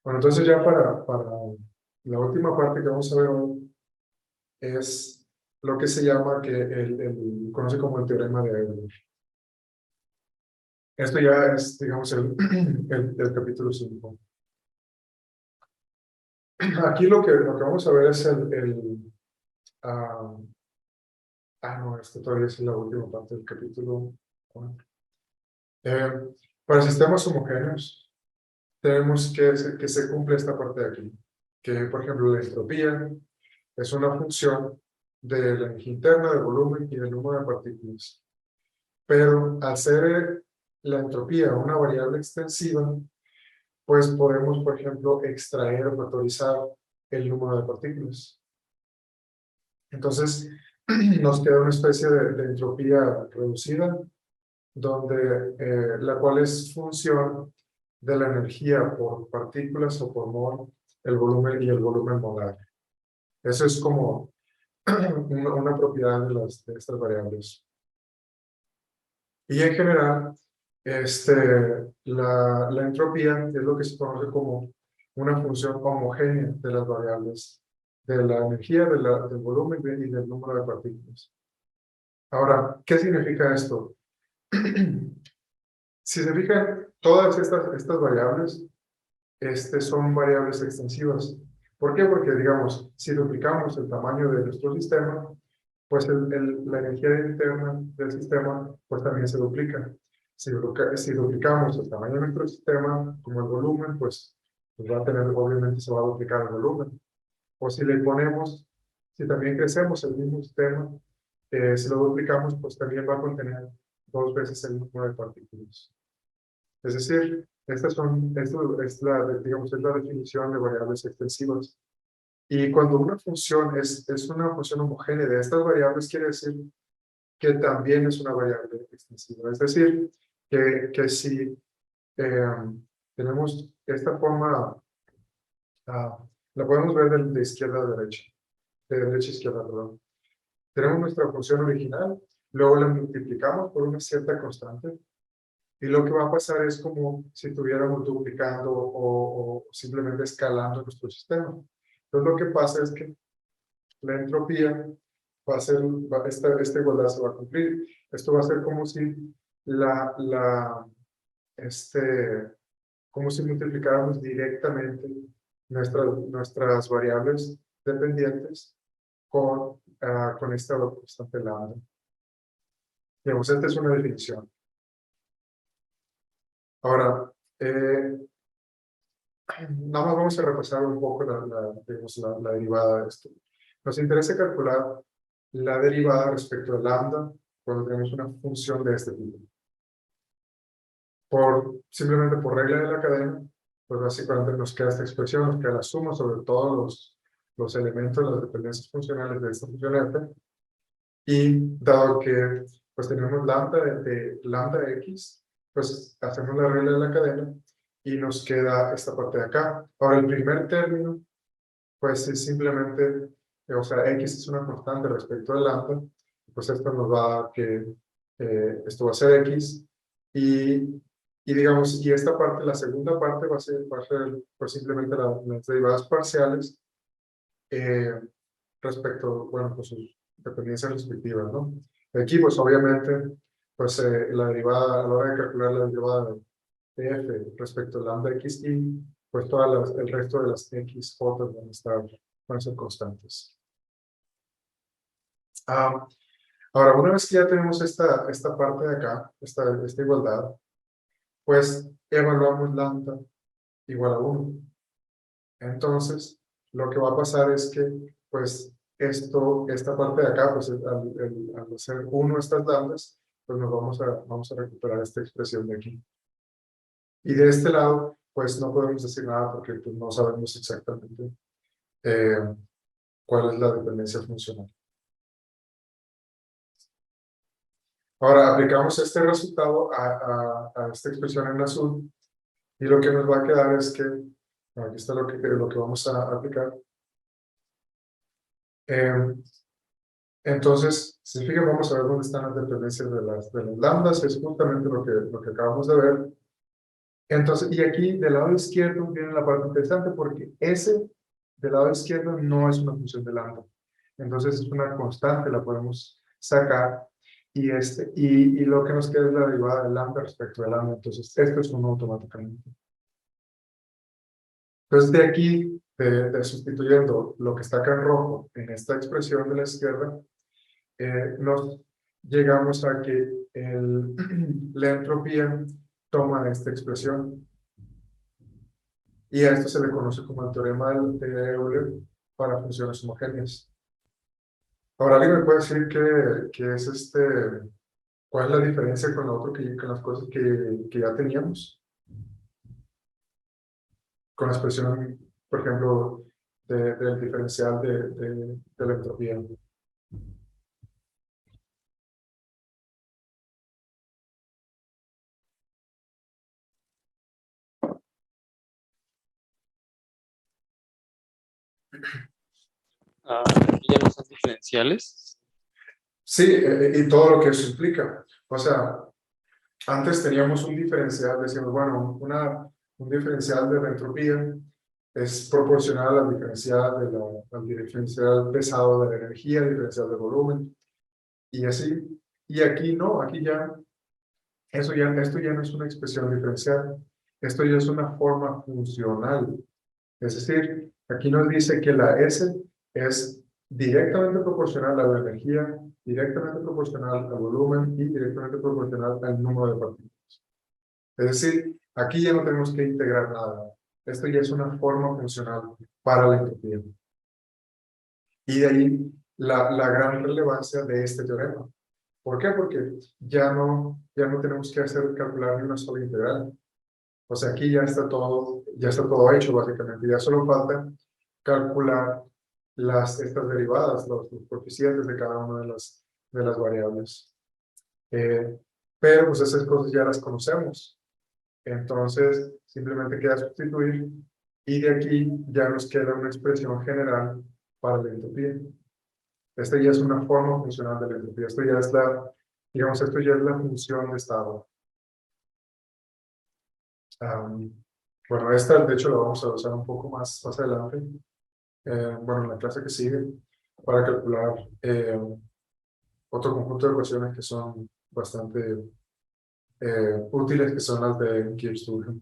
Bueno, entonces ya para la última parte que vamos a ver hoy es lo que se llama, que conoce como el teorema de Euler. Esto ya es, digamos, el capítulo 5. Aquí lo que vamos a ver es ah, no, esto todavía es la última parte del capítulo 4. Para sistemas homogéneos, tenemos que se cumple esta parte de aquí, que por ejemplo la entropía es una función de la energía interna, del volumen y del número de partículas. Pero al ser la entropía una variable extensiva, pues podemos, por ejemplo, extraer o factorizar el número de partículas. Entonces, nos queda una especie de entropía reducida, donde la cual es función de la energía por partículas o por mol, el volumen y el volumen molar. Eso es como una propiedad de estas variables. Y en general, la entropía es lo que se conoce como una función homogénea de las variables de la energía, del volumen y del número de partículas. Ahora, ¿qué significa esto? Si se fijan, todas estas variables son variables extensivas. ¿Por qué? Porque, digamos, si duplicamos el tamaño de nuestro sistema, pues la energía interna del sistema pues también se duplica. Si duplicamos el tamaño de nuestro sistema, como el volumen, pues va a tener, obviamente se va a duplicar el volumen. O si le ponemos, si también crecemos el mismo sistema, si lo duplicamos, pues también va a contener 2 veces el número de partículas. Es decir, esto es digamos, es la definición de variables extensivas. Y cuando una función es una función homogénea de estas variables, quiere decir que también es una variable extensiva. Es decir, que si tenemos esta forma, la podemos ver de izquierda a derecha, de derecha a izquierda, perdón. Tenemos nuestra función original, luego la multiplicamos por una cierta constante, y lo que va a pasar es como si estuviéramos duplicando o simplemente escalando nuestro sistema. Entonces lo que pasa es que la entropía va a ser, esta igualdad se va a cumplir. Esto va a ser como si como si multiplicáramos directamente nuestras variables dependientes con esta constante lambda. Digamos, esta es una definición. Ahora, nada más vamos a repasar un poco la derivada de esto. Nos interesa calcular la derivada respecto a lambda cuando tenemos una función de este tipo. Simplemente por regla de la cadena, pues básicamente nos queda esta expresión, nos queda la suma sobre todos los elementos, las dependencias funcionales de esta función f. Y dado que pues tenemos lambda de lambda x, pues hacemos la regla de la cadena y nos queda esta parte de acá. Ahora el primer término, pues es simplemente, o sea, x es una constante respecto a lambda, pues esto nos va a dar que esto va a ser x, y digamos, y esta parte, la segunda parte va a ser pues simplemente las derivadas parciales respecto, bueno, pues sus dependencias respectivas, ¿no? Aquí, pues obviamente, pues la derivada, a la hora de calcular la derivada de f respecto a lambda x y, pues el resto de las x otras van a ser constantes. Ahora, una vez que ya tenemos esta parte de acá, esta igualdad, pues evaluamos lambda igual a 1. Entonces, lo que va a pasar es que, pues, esta parte de acá, pues, al hacer 1 estas lambdas, pues nos vamos a recuperar esta expresión de aquí. Y de este lado, pues, no podemos decir nada porque pues, no sabemos exactamente cuál es la dependencia funcional. Ahora, aplicamos este resultado a esta expresión en azul, y lo que nos va a quedar es que, aquí está lo que vamos a aplicar. Entonces, si fijan, vamos a ver dónde están las dependencias de las lambdas. Es justamente lo que acabamos de ver. Entonces, y aquí del lado izquierdo viene la parte interesante porque ese del lado izquierdo no es una función de lambda. Entonces es una constante, la podemos sacar y lo que nos queda es la derivada del lambda respecto del lambda. Entonces esto es uno automáticamente. Entonces de aquí, sustituyendo lo que está acá en rojo en esta expresión de la izquierda, nos llegamos a que la entropía toma esta expresión. Y a esto se le conoce como el teorema de Euler para funciones homogéneas. Ahora, ¿alguien me puede decir qué es cuál es la diferencia con lo otro con las cosas que ya teníamos? Con la expresión, por ejemplo, del diferencial de la entropía. Ya no son diferenciales. Sí, y todo lo que eso implica. O sea, antes teníamos un diferencial, decíamos, bueno, un diferencial de la entropía es proporcional al diferencial pesado de la energía, al diferencial de volumen, y así. Y aquí no, aquí ya, esto ya no es una expresión diferencial, esto ya es una forma funcional. Es decir, aquí nos dice que la S es directamente proporcional a la energía, directamente proporcional al volumen y directamente proporcional al número de partículas. Es decir, aquí ya no tenemos que integrar nada. Esto ya es una forma funcional para la entropía. Y de ahí la gran relevancia de este teorema. ¿Por qué? Porque ya no tenemos que calcular ni una sola integral. O sea, aquí ya está todo hecho básicamente. Ya solo falta calcular estas derivadas, los coeficientes de cada una de las variables. Pero pues esas cosas ya las conocemos. Entonces, simplemente queda sustituir y de aquí ya nos queda una expresión general para la entropía. Esta ya es una forma funcional de la entropía. Esto ya es digamos, esto ya es la función de estado. Bueno, esta de hecho la vamos a usar un poco más adelante. Bueno, en la clase que sigue, para calcular otro conjunto de ecuaciones que son bastante útiles, que son las de Gibbs-Duhem.